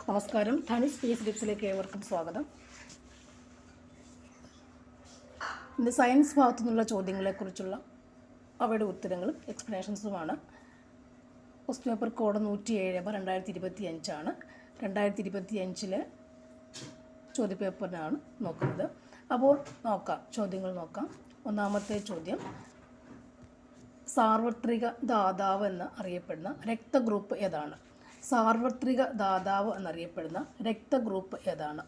നമസ്കാരം. ധനി സ്പേസ് ടിപ്സിലേക്ക് ഏവർക്കും സ്വാഗതം. ഇന്ന് സയൻസ് ഭാഗത്തു നിന്നുള്ള ചോദ്യങ്ങളെക്കുറിച്ചുള്ള അവയുടെ ഉത്തരങ്ങളും എക്സ്പ്ലനേഷൻസുമാണ്. ക്വസ്റ്റ്യൻ പേപ്പർ കോഡ് 107/2025 2025 ചോദ്യപേപ്പറിനാണ് നോക്കുന്നത്. അപ്പോൾ ചോദ്യങ്ങൾ നോക്കാം. ഒന്നാമത്തെ ചോദ്യം, സാർവത്രിക ദാതാവ് എന്ന് അറിയപ്പെടുന്ന രക്തഗ്രൂപ്പ് ഏതാണ്? സാർവത്രിക ദാതാവ് എന്നറിയപ്പെടുന്ന രക്തഗ്രൂപ്പ് ഏതാണ്?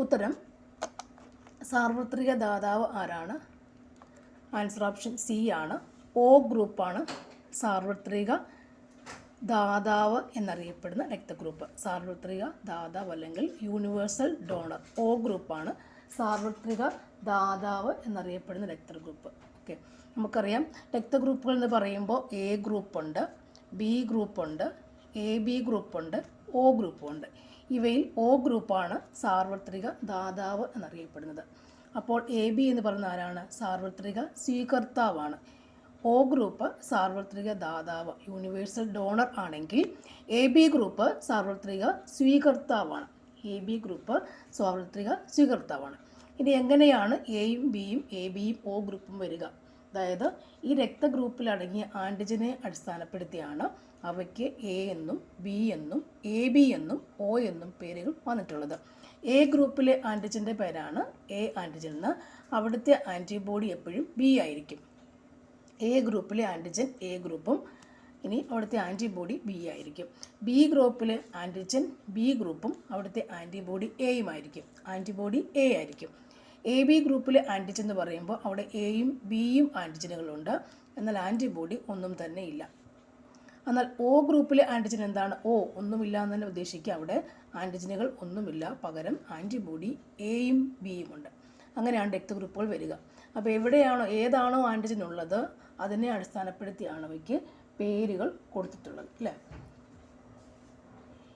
ഉത്തരം, സാർവത്രിക ദാതാവ് ആരാണ്? ആൻസർ ഓപ്ഷൻ സി ആണ്. ഒ ഗ്രൂപ്പാണ് സാർവത്രിക ദാതാവ് എന്നറിയപ്പെടുന്ന രക്തഗ്രൂപ്പ്. സാർവത്രിക ദാതാവ് അല്ലെങ്കിൽ യൂണിവേഴ്സൽ ഡോണർ ഒ ഗ്രൂപ്പാണ് സാർവത്രിക ദാതാവ് എന്നറിയപ്പെടുന്ന രക്തഗ്രൂപ്പ്. ഓക്കെ, നമുക്കറിയാം രക്തഗ്രൂപ്പുകൾ എന്ന് പറയുമ്പോൾ എ ഗ്രൂപ്പുണ്ട്, ബി ഗ്രൂപ്പുണ്ട്, എ ബി ഗ്രൂപ്പുണ്ട്, ഒ ഗ്രൂപ്പുണ്ട്. ഇവയിൽ ഒ ഗ്രൂപ്പാണ് സാർവത്രിക ദാതാവ് എന്നറിയപ്പെടുന്നത്. അപ്പോൾ എ ബി എന്ന് പറയുന്ന ആരാണ്? സാർവത്രിക സ്വീകർത്താവാണ്. ഒ ഗ്രൂപ്പ് സാർവത്രിക ദാതാവ് യൂണിവേഴ്സൽ ഡോണർ ആണെങ്കിൽ എ ബി ഗ്രൂപ്പ് സാർവത്രിക സ്വീകർത്താവാണ്. എ ബി ഗ്രൂപ്പ് സാർവത്രിക സ്വീകർത്താവാണ്. ഇനി എങ്ങനെയാണ് എയും ബിയും എ ബിയും ഒ ഗ്രൂപ്പും വരിക? അതായത് ഈ രക്തഗ്രൂപ്പിൽ അടങ്ങിയ ആൻറ്റിജനെ അടിസ്ഥാനപ്പെടുത്തിയാണ് അവയ്ക്ക് എ എന്നും ബി എന്നും എ ബി എന്നും ഒ എന്നും പേരുകൾ വന്നിട്ടുള്ളത്. എ ഗ്രൂപ്പിലെ ആൻറ്റിജൻ്റെ പേരാണ് എ ആൻറ്റിജൻ എന്ന്. അവിടുത്തെ ആൻറ്റിബോഡി എപ്പോഴും ബി ആയിരിക്കും. എ ഗ്രൂപ്പിലെ ആൻറ്റിജൻ എ ഗ്രൂപ്പും ഇനി അവിടുത്തെ ആൻറ്റിബോഡി ബി ആയിരിക്കും. ബി ഗ്രൂപ്പിലെ ആൻറ്റിജൻ ബി ഗ്രൂപ്പും അവിടുത്തെ ആൻറ്റിബോഡി എയുമായിരിക്കും. ആൻറ്റിബോഡി എ ആയിരിക്കും. എ ബി ഗ്രൂപ്പിലെ ആൻറ്റിജൻ എന്ന് പറയുമ്പോൾ അവിടെ എയും ബിയും ആൻറ്റിജനുകളുണ്ട്, എന്നാൽ ആൻറ്റിബോഡി ഒന്നും തന്നെ ഇല്ല. എന്നാൽ ഒ ഗ്രൂപ്പിലെ ആൻറ്റിജൻ എന്താണ്? ഒ ഒന്നുമില്ല എന്ന് തന്നെ ഉദ്ദേശിക്കുക. അവിടെ ആൻറ്റിജനുകൾ ഒന്നുമില്ല, പകരം ആൻറ്റിബോഡി എയും ബിയും ഉണ്ട്. അങ്ങനെയാണ് രക്തഗ്രൂപ്പുകൾ വരിക. അപ്പോൾ എവിടെയാണോ ഏതാണോ ആൻറ്റിജൻ ഉള്ളത് അതിനെ അടിസ്ഥാനപ്പെടുത്തിയാണ് അവയ്ക്ക് പേരുകൾ കൊടുത്തിട്ടുള്ളത്, അല്ലേ?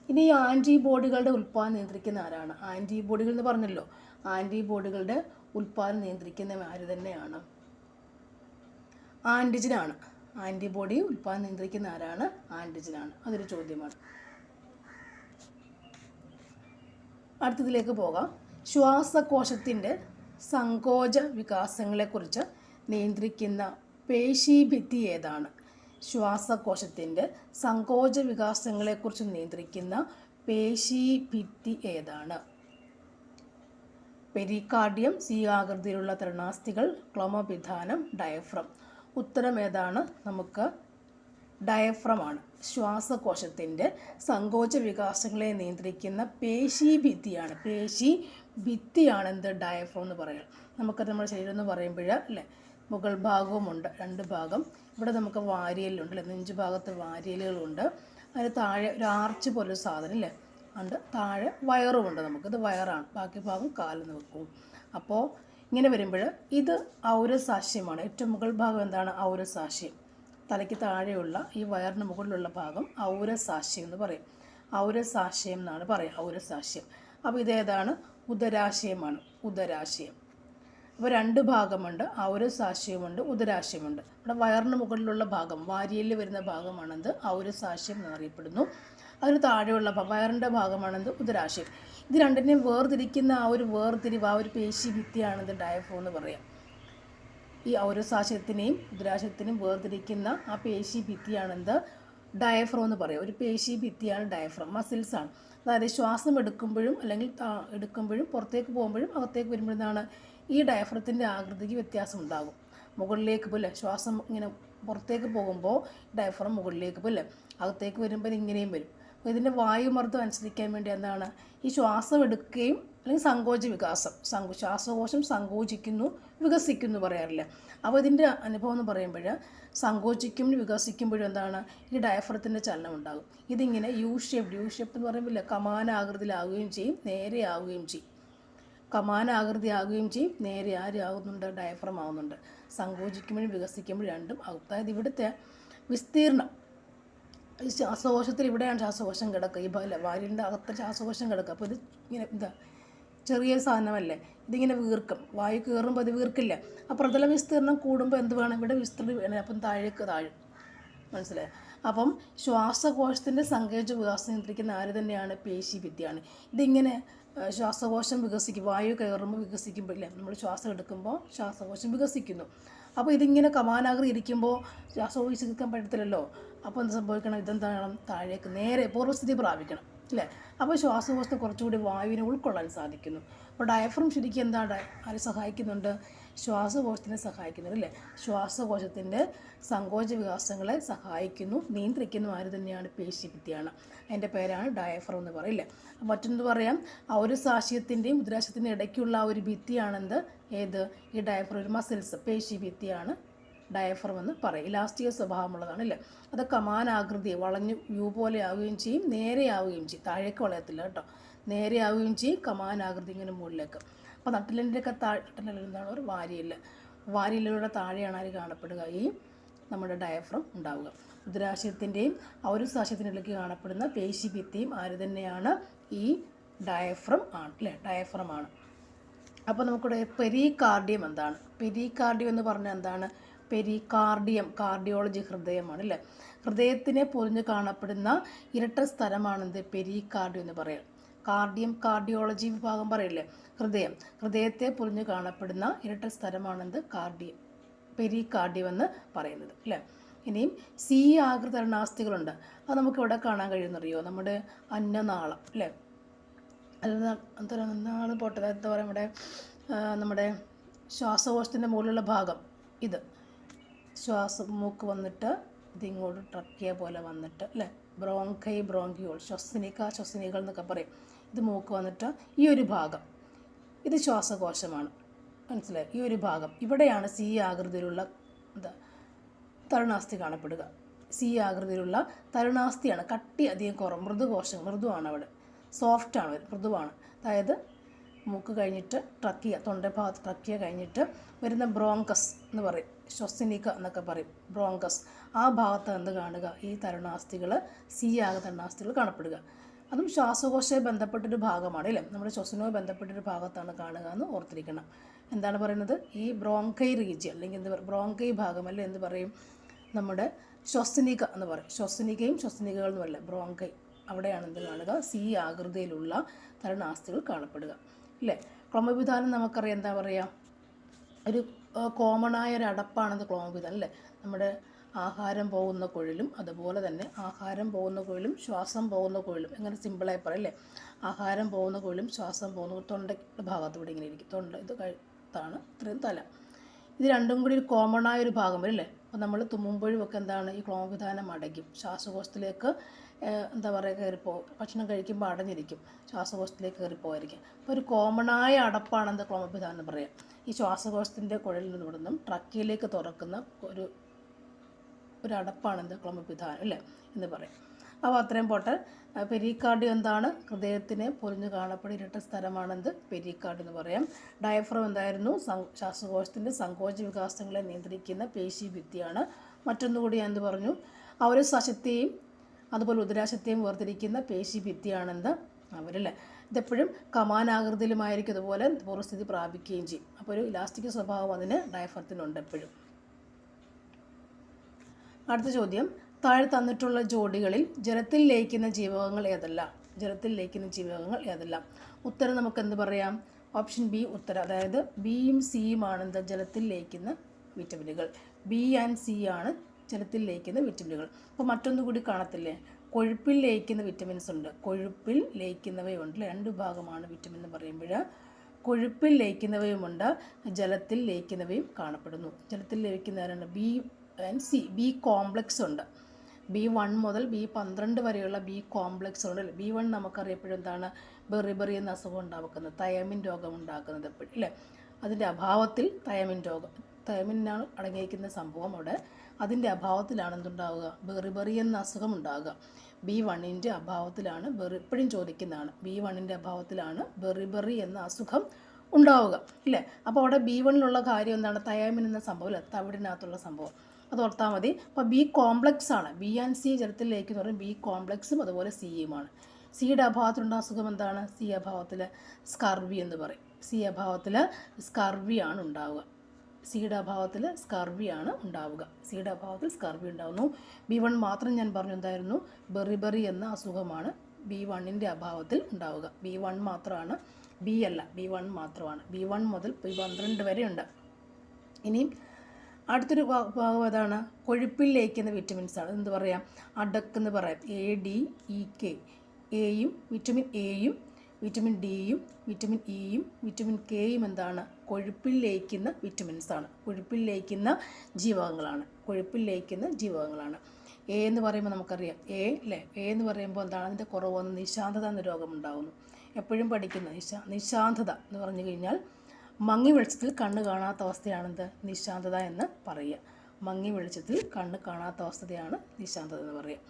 ഇനി ഈ ആൻറ്റിബോഡികളുടെ ഉൽപ്പാദനം നിയന്ത്രിക്കുന്ന ആരാണ്? ആൻറ്റിബോഡികൾ എന്ന് പറഞ്ഞല്ലോ, ആൻറ്റിബോഡികളുടെ ഉൽപ്പാദനം നിയന്ത്രിക്കുന്ന ആര് തന്നെയാണ്? ആൻറ്റിജനാണ്. ആൻറ്റിബോഡി ഉൽപ്പാദനം നിയന്ത്രിക്കുന്ന ആരാണ്? ആൻറ്റിജനാണ്. അതൊരു ചോദ്യമാണ്. അടുത്തതിലേക്ക് പോകാം. ശ്വാസകോശത്തിൻ്റെ സങ്കോച വികാസങ്ങളെക്കുറിച്ച് നിയന്ത്രിക്കുന്ന പേശീഭിത്തി ഏതാണ്? ശ്വാസകോശത്തിൻ്റെ സങ്കോച വികാസങ്ങളെക്കുറിച്ച് നിയന്ത്രിക്കുന്ന പേശീഭിത്തി ഏതാണ്? പെരികാർഡിയം, സി ആകൃതിയിലുള്ള തൃണാസ്ഥികൾ, ക്ലോമപിധാനം, ഡയഫ്രം. ഉത്തരം ഏതാണ്? നമുക്ക് ഡയഫ്രമാണ്. ശ്വാസകോശത്തിൻ്റെ സങ്കോച വികാസങ്ങളെ നിയന്ത്രിക്കുന്ന പേശീഭിത്തിയാണ്. പേശീഭിത്തിയാണ് എന്ത്? ഡയഫ്രം എന്ന് പറയുക. നമുക്ക് നമ്മുടെ ശരീരം എന്ന് പറയുമ്പോൾ അല്ലേ, മുകൾ ഭാഗവുമുണ്ട്, രണ്ട് ഭാഗം. ഇവിടെ നമുക്ക് വാരിയലുണ്ട് അല്ലേ, നെഞ്ചു ഭാഗത്ത് വാരിയലുകളുണ്ട്. അതിന് താഴെ ഒരു ആർച്ച് പോലൊരു സാധനം അല്ലേ ഉണ്ട്, താഴെ വയറുമുണ്ട്. നമുക്കിത് വയറാണ്, ബാക്കി ഭാഗം കാലെന്ന് വെക്കും. അപ്പോൾ ഇങ്ങനെ വരുമ്പോൾ ഇത് ഔരസാശ്യമാണ്. ഏറ്റവും മുകൾ ഭാഗം എന്താണ്? ഔരസാശ്യം. തലയ്ക്ക് താഴെയുള്ള ഈ വയറിന് മുകളിലുള്ള ഭാഗം ഔരസാശ്യം എന്ന് പറയും. ഔരസാശ്യം എന്നാണ് പറയുക, ഔരസാശ്യം. അപ്പോൾ ഇതേതാണ്? ഉദരാശയമാണ്. ഉദരാശയം. അപ്പോൾ രണ്ട് ഭാഗമുണ്ട്, ഔരസാശ്യമുണ്ട്, ഉദരാശയമുണ്ട്. ഇവിടെ വയറിന് മുകളിലുള്ള ഭാഗം, വാരിയലിൽ വരുന്ന ഭാഗമാണെന്ത്? ഔരസാശ്യം എന്നറിയപ്പെടുന്നു. അതിന് താഴെയുള്ള വയറിൻ്റെ ഭാഗമാണെന്ത്? ഉദരാശയം. ഇത് രണ്ടിനെയും വേർതിരിക്കുന്ന ആ ഒരു വേർതിരിവ്, ആ ഒരു പേശീഭിത്തിയാണെന്ത്? ഡയഫ്രം എന്ന് പറയാം. ഈ ഔരസാശ്യത്തിനെയും ഉദരാശയത്തിനെയും വേർതിരിക്കുന്ന ആ പേശീഭിത്തിയാണെന്ത്? ഡയഫ്രം എന്ന് പറയാം. ഒരു പേശീഭിത്തിയാണ് ഡയഫ്രം. മസിൽസാണ്. അതായത് ശ്വാസം എടുക്കുമ്പോഴും അല്ലെങ്കിൽ എടുക്കുമ്പോഴും പുറത്തേക്ക് പോകുമ്പോഴും അകത്തേക്ക് വരുമ്പോഴാണ് ഈ ഡയഫ്രത്തിൻ്റെ ആകൃതിക്ക് വ്യത്യാസം ഉണ്ടാകും. മുകളിലേക്ക് പോലെ ശ്വാസം ഇങ്ങനെ പുറത്തേക്ക് പോകുമ്പോൾ ഡയഫ്രം മുകളിലേക്ക് പോലെ, അകത്തേക്ക് വരുമ്പോൾ ഇങ്ങനെയും വരും. അപ്പോൾ ഇതിൻ്റെ വായുമർദ്ദം അനുസരിക്കാൻ വേണ്ടി എന്താണ്? ഈ ശ്വാസം എടുക്കുകയും അല്ലെങ്കിൽ സങ്കോച വികാസം, ശ്വാസകോശം സങ്കോചിക്കുന്നു, വികസിക്കുന്നു പറയാറില്ല. അപ്പോൾ ഇതിൻ്റെ അനുഭവം എന്ന് പറയുമ്പോൾ സങ്കോചിക്കും വികസിക്കുമ്പോഴും എന്താണ്? ഈ ഡയഫ്രത്തിൻ്റെ ചലനം ഉണ്ടാകും. ഇതിങ്ങനെ യു ഷേപ്പ് എന്ന് പറയുമ്പോൾ കമാനാകൃതിയിലാവുകയും ചെയ്യും, നേരെ ആവുകയും ചെയ്യും. കമാനാകൃതിയാകുകയും ചെയ്യും, നേരെ ആകുന്നുണ്ട്? ഡയഫ്രം ആകുന്നുണ്ട്. സങ്കോചിക്കുമ്പോഴും വികസിക്കുമ്പോഴും രണ്ടും ആകും. അതായത് ഇവിടുത്തെ വിസ്തീർണം, ശ്വാസകോശത്തിൽ ഇവിടെയാണ് ശ്വാസകോശം കിടക്കുക, ഈ വാരിൻ്റെ അകത്ത് ശ്വാസകോശം കിടക്കുക. അപ്പോൾ ഇത് ഇങ്ങനെ ചെറിയ സാധനമല്ലേ, ഇതിങ്ങനെ വീർക്കും. വായു കയറുമ്പോൾ അത് വീർക്കില്ല. ആ പ്രതല വിസ്തീർണം കൂടുമ്പോൾ എന്ത് വേണം? ഇവിടെ വിസ്തൃതി വേണം. അപ്പം താഴേക്ക് താഴും. മനസ്സിലായോ? അപ്പം ശ്വാസകോശത്തിൻ്റെ സങ്കോച വികാസം നിയന്ത്രിക്കുന്ന ആര് തന്നെയാണ്? പേശിഭിത്തിയാണ്. ഇതിങ്ങനെ ശ്വാസകോശം വികസിക്കും, വായു കയറുമ്പോൾ വികസിക്കുമ്പോഴല്ലേ, നമ്മൾ ശ്വാസം എടുക്കുമ്പോൾ ശ്വാസകോശം വികസിക്കുന്നു. അപ്പോൾ ഇതിങ്ങനെ കമാനാകൃതി ഇരിക്കുമ്പോൾ ശ്വാസം വികസിക്കാൻ പറ്റത്തില്ലല്ലോ. അപ്പോൾ എന്ത് സംഭവിക്കണം? ഇതെന്താണ്? താഴേക്ക് നേരെ പൂർവ്വസ്ഥിതി പ്രാപിക്കണം അല്ലേ. അപ്പോൾ ശ്വാസകോശത്തെ കുറച്ചുകൂടി വായുവിനെ ഉൾക്കൊള്ളാൻ സാധിക്കുന്നു. അപ്പോൾ ഡയഫ്രം ശരിക്കും എന്താണ് ആരെ സഹായിക്കുന്നുണ്ട്? ശ്വാസകോശത്തിനെ സഹായിക്കുന്നുണ്ട് അല്ലേ. ശ്വാസകോശത്തിൻ്റെ സങ്കോച വികാസങ്ങളെ സഹായിക്കുന്നു, നിയന്ത്രിക്കുന്നു ആര് തന്നെയാണ്? പേശിഭിത്തിയാണ്. അതിൻ്റെ പേരാണ് ഡയഫ്രം എന്ന് പറയില്ലേ. മറ്റൊന്ന് പറയാം, ഔരസാശയത്തിൻ്റെയും ഉദരാശയത്തിൻ്റെയും ഇടയ്ക്കുള്ള ആ ഒരു ഭിത്തിയാണെന്ത്? ഏത്? ഈ ഡയഫ്രം ഒരു മസിൽസ്, പേശിഭിത്തിയാണ് ഡയഫ്രം എന്ന് പറയും. ഇലാസ്റ്റിക സ്വഭാവമുള്ളതാണ് അല്ലേ. അത് കമാനാകൃതി വളഞ്ഞ് യു പോലെ ആവുകയും ചെയ്യും, നേരെ ആവുകയും ചെയ്യും. താഴേക്ക് വളയത്തില്ല കേട്ടോ, നേരെ ആവുകയും ചെയ്യും, കമാനാകൃതി ഇങ്ങനെ മുകളിലേക്ക്. അപ്പോൾ നട്ടിലിൻ്റെയൊക്കെ നട്ടിലെന്താണ്? ഒരു വാരിയല്. വാരിയലിലൂടെ താഴെയാണ് ആര് കാണപ്പെടുക? ഈ നമ്മുടെ ഡയഫ്രം ഉണ്ടാവുക. ഉദരാശയത്തിൻ്റെയും ഔരസാശയത്തിനിടയ്ക്ക് കാണപ്പെടുന്ന പേശിഭിത്തിയും ആര് തന്നെയാണ്? ഈ ഡയഫ്രം ആണ് അല്ലേ, ഡയഫ്രം ആണ്. അപ്പോൾ നമുക്കിവിടെ പെരികാർഡിയം എന്താണ്? പെരികാർഡിയം എന്ന് പറഞ്ഞാൽ എന്താണ്? പെരികാർഡിയം, കാർഡിയോളജി ഹൃദയമാണ് അല്ലേ. ഹൃദയത്തിനെ പൊതിഞ്ഞ് കാണപ്പെടുന്ന ഇരട്ട സ്ഥലമാണെന്ത്? പെരികാർഡിയം എന്ന് പറയാം. കാർഡിയം കാർഡിയോളജി വിഭാഗം പറയില്ലേ, ഹൃദയം, ഹൃദയത്തെ പൊതിഞ്ഞ് കാണപ്പെടുന്ന ഇരട്ട സ്ഥലമാണെന്ത്? കാർഡിയം, പെരികാർഡിയം എന്ന് പറയുന്നത് അല്ലേ. ഇനിയും സി ആകൃതി തരണാസ്ഥികളുണ്ട്. അത് നമുക്ക് ഇവിടെ കാണാൻ കഴിയുമെന്നറിയോ? നമ്മുടെ അന്നനാളം അല്ലേ. അന്നനാളം പോട്ടെ, എന്താ പറയുക, നമ്മുടെ ശ്വാസകോശത്തിൻ്റെ മുകളിലുള്ള ഭാഗം ഇത് ശ്വാസം മൂക്ക് വന്നിട്ട് ഇതിങ്ങോട്ട് ട്രക്കിയ പോലെ വന്നിട്ട് അല്ലേ. ബ്രോങ്കൈ ബ്രോങ്കിയോൾ, ശ്വസനികൾ എന്നൊക്കെ പറയും. ഇത് മൂക്ക് വന്നിട്ട് ഈ ഒരു ഭാഗം ഇത് ശ്വാസകോശമാണ്, മനസ്സിലായി. ഈ ഒരു ഭാഗം ഇവിടെയാണ് സി ആകൃതിയിലുള്ള തരുണാസ്ഥി കാണപ്പെടുക. സി ആകൃതിയിലുള്ള തരുണാസ്ഥിയാണ്. കട്ടി അധികം കുറവ്, മൃദുവാണ് അവിടെ, സോഫ്റ്റാണ്, മൃദുവാണ്. അതായത് മൂക്ക് കഴിഞ്ഞിട്ട് ട്രക്കിയ, തൊണ്ടഭാഗത്ത് ട്രക്കിയ കഴിഞ്ഞിട്ട് വരുന്ന ബ്രോങ്കസ് എന്ന് പറയും, ശ്വസനിക എന്നൊക്കെ പറയും, ബ്രോങ്കസ്. ആ ഭാഗത്ത് എന്ത് കാണുക? ഈ തരുണാസ്ഥികൾ, സി ആക തരുണാസ്ഥികൾ കാണപ്പെടുക. അതും ശ്വാസകോശവുമായി ബന്ധപ്പെട്ടൊരു ഭാഗമാണ് അല്ലേ. നമ്മുടെ ശ്വസനവുമായി ബന്ധപ്പെട്ടൊരു ഭാഗത്താണ് കാണുക എന്ന് ഓർത്തിരിക്കണം. എന്താണ് പറയുന്നത്? ഈ ബ്രോങ്കൈ റീജിയൻ അല്ലെങ്കിൽ എന്ത് പറയും, ബ്രോങ്കൈ ഭാഗം അല്ലേ എന്ത് പറയും? നമ്മുടെ ശ്വസനിക എന്ന് പറയും. ശ്വസനികയും ശ്വസനികകളെന്നുമല്ല, ബ്രോങ്കൈ, അവിടെയാണ് എന്ത് കാണുക? സി ആകൃതിയിലുള്ള തരുണാസ്ഥികൾ കാണപ്പെടുക അല്ലേ. ക്ലോമവിധാനം നമുക്കറിയാം, എന്താ പറയുക, ഒരു കോമണായ ഒരു അടപ്പാണെന്ന് ക്ലോമവിധാനം അല്ലേ. നമ്മുടെ ആഹാരം പോകുന്ന കുഴലും അതുപോലെ തന്നെ ആഹാരം പോകുന്ന കുഴലും ശ്വാസം പോകുന്ന കുഴലും, എങ്ങനെ സിമ്പിളായി പറയല്ലേ. ആഹാരം പോകുന്ന കുഴലും ശ്വാസം പോകുന്ന തൊണ്ടയുടെ ഭാഗത്തൂടെ ഇങ്ങനെ ഇരിക്കും. തൊണ്ട ഇത് കഴുത്താണ്, ഇത്രയും തല, ഇത് രണ്ടും കൂടി ഒരു കോമണായ ഒരു ഭാഗം വരും അല്ലേ. അപ്പോൾ നമ്മൾ തുമ്മുമ്പോഴും ഒക്കെ എന്താണ്? ഈ ക്ലോമവിധാനം അടയ്ക്കും, ശ്വാസകോശത്തിലേക്ക് എന്താ പറയുക കയറിപ്പോകും. ഭക്ഷണം കഴിക്കുമ്പോൾ അടഞ്ഞിരിക്കും, ശ്വാസകോശത്തിലേക്ക് കയറിപ്പോയിരിക്കും. അപ്പോൾ ഒരു കോമണായ അടപ്പാണെന്ത്? ക്ലോമവിധാനം എന്ന് പറയാം. ഈ ശ്വാസകോശത്തിൻ്റെ കുഴലിൽ നിന്നും ട്രക്കിയിലേക്ക് തുറക്കുന്ന ഒരു അടപ്പാണെന്ത്? ക്ലോമവിധാനം അല്ലേ എന്ന് പറയും. അപ്പോൾ അത്രയും പോട്ടെ. പെരികാർഡിയം എന്താണ്? ഹൃദയത്തിനെ പൊതിഞ്ഞ് കാണപ്പെടുന്ന ഇരട്ട സ്ഥലമാണെന്ത്? പെരികാർഡിയം എന്ന് പറയാം. ഡയഫ്രം എന്തായിരുന്നു? ശ്വാസകോശത്തിൻ്റെ സങ്കോച വികാസങ്ങളെ നിയന്ത്രിക്കുന്ന പേശിഭിത്തിയാണ്. മറ്റൊന്നുകൂടി ഞാൻ എന്ത് പറഞ്ഞു? ഔരസാശയത്തെയും അതുപോലെ ഉദരാശയത്തെയും വേർതിരിക്കുന്ന പേശിഭിത്തിയാണെന്ത്? അവരല്ലേ. ഇതെപ്പോഴും കമാനാകൃതിയിലുമായിരിക്കും, അതുപോലെ പൂർവ്വസ്ഥിതി പ്രാപിക്കുകയും ചെയ്യും. അപ്പോൾ ഒരു ഇലാസ്റ്റിക് സ്വഭാവം അതിന് ഡയഫ്രത്തിനുണ്ട് എപ്പോഴും. അടുത്ത ചോദ്യം, താഴെ തന്നിട്ടുള്ള ജോഡികളിൽ ജലത്തിൽ ലയിക്കുന്ന ജീവകങ്ങൾ ഏതെല്ലാം? ജലത്തിൽ ലയിക്കുന്ന ജീവകങ്ങൾ ഏതെല്ലാം? ഉത്തരം നമുക്ക് എന്ത് പറയാം? ഓപ്ഷൻ ബി ഉത്തരം. അതായത് ബിയും സിയും ആണ് എന്താ? ജലത്തിൽ ലയിക്കുന്ന വിറ്റമിനുകൾ. ബി ആൻഡ് സി ആണ് ജലത്തിൽ ലയിക്കുന്ന വിറ്റമിനുകൾ. അപ്പോൾ മറ്റൊന്നുകൂടി കാണത്തില്ലേ? കൊഴുപ്പിൽ ലയിക്കുന്ന വിറ്റമിൻസ് ഉണ്ട്, കൊഴുപ്പിൽ ലയിക്കുന്നവയുണ്ട്. രണ്ട് ഭാഗമാണ് വിറ്റമിൻ എന്ന് പറയുമ്പോൾ. കൊഴുപ്പിൽ ലയിക്കുന്നവയുമുണ്ട്, ജലത്തിൽ ലയിക്കുന്നവയും കാണപ്പെടുന്നു. ജലത്തിൽ ലയിക്കുന്നവരാണ് B and C. B complex ഉണ്ട്. B1 മുതൽ B12 വരെയുള്ള ബി കോംപ്ലക്സ് ഉണ്ട്. B1 നമുക്കറിയപ്പോഴും എന്താണ്? ബെറിബറി എന്ന അസുഖം ഉണ്ടാക്കുന്നത്, തൈമിൻ രോഗം ഉണ്ടാക്കുന്നത് എപ്പോഴും അല്ലേ. അതിൻ്റെ അഭാവത്തിൽ തൈമിനാണ് അടങ്ങിയിരിക്കുന്ന സംഭവം അവിടെ. അതിൻ്റെ അഭാവത്തിലാണ് എന്തുണ്ടാവുക? ബെറിബറി എന്ന അസുഖം ഉണ്ടാവുക. B1 അഭാവത്തിലാണ് എപ്പോഴും ചോദിക്കുന്നതാണ്. B1 അഭാവത്തിലാണ് ബെറിബറി എന്ന അസുഖം ഉണ്ടാവുക ഇല്ലേ. അപ്പോൾ അവിടെ B1 കാര്യം എന്താണ്? തൈമിൻ എന്ന സംഭവം അല്ലേ, തവിടിനകത്തുള്ള സംഭവം, അത് ഓർത്താൽ മതി. അപ്പോൾ ബി കോംപ്ലക്സ് ആണ്. ബി ആൻഡ് സി ജലത്തിൽ ലയിക്കുന്ന പറയും ബി കോംപ്ലക്സും അതുപോലെ സിയുമാണ്. സിയുടെ അഭാവത്തിലുള്ള അസുഖം എന്താണ്? സി അഭാവത്തിൽ സ്കർവി എന്ന് പറയും. സി അഭാവത്തിൽ സ്കർവി ആണ് ഉണ്ടാവുക. സിയുടെ അഭാവത്തിൽ സ്കർവിയാണ് ഉണ്ടാവുക. സിയുടെ അഭാവത്തിൽ സ്കർവി ഉണ്ടാകുന്നു. B1 മാത്രം ഞാൻ പറഞ്ഞു എന്തായിരുന്നു, ബെറിബറി എന്ന അസുഖമാണ് B1ൻ്റെ അഭാവത്തിൽ ഉണ്ടാവുക. B1 മാത്രമാണ്, B അല്ല, B1 മാത്രമാണ്. B1 മുതൽ B12 വരെ ഉണ്ട്. ഇനിയും അടുത്തൊരു ഭാഗം ഏതാണ്, കൊഴുപ്പിൽ ലയിക്കുന്ന വിറ്റമിൻസ് ആണ്. എന്ത് പറയാം, അഡക്ക് എന്ന് പറയാം. ADEK. എയും വിറ്റമിൻ എയും വിറ്റമിൻ ഡിയും വിറ്റമിൻ ഇയും വിറ്റമിൻ കെയും എന്താണ്, കൊഴുപ്പിൽ ലയിക്കുന്ന വിറ്റമിൻസ് ആണ്. കൊഴുപ്പിൽ ലയിക്കുന്ന ജീവകങ്ങളാണ്. കൊഴുപ്പിൽ ലയിക്കുന്ന ജീവകങ്ങളാണ്. എ എന്ന് പറയുമ്പോൾ നമുക്കറിയാം, എ എന്ന് പറയുമ്പോൾ എന്താണ്, അതിൻ്റെ കുറവ് വന്ന് നിശാന്തത എന്ന രോഗമുണ്ടാകുന്നു. എപ്പോഴും പഠിക്കുന്ന നിശാന്തത എന്ന് പറഞ്ഞു കഴിഞ്ഞാൽ മങ്ങി വെളിച്ചത്തിൽ കണ്ണ് കാണാത്ത അവസ്ഥയാണെന്ത്, നിശാന്തത എന്ന് പറയുക. മങ്ങി വെളിച്ചത്തിൽ കണ്ണ് കാണാത്ത അവസ്ഥയാണ് നിശാന്തത എന്ന് പറയുക.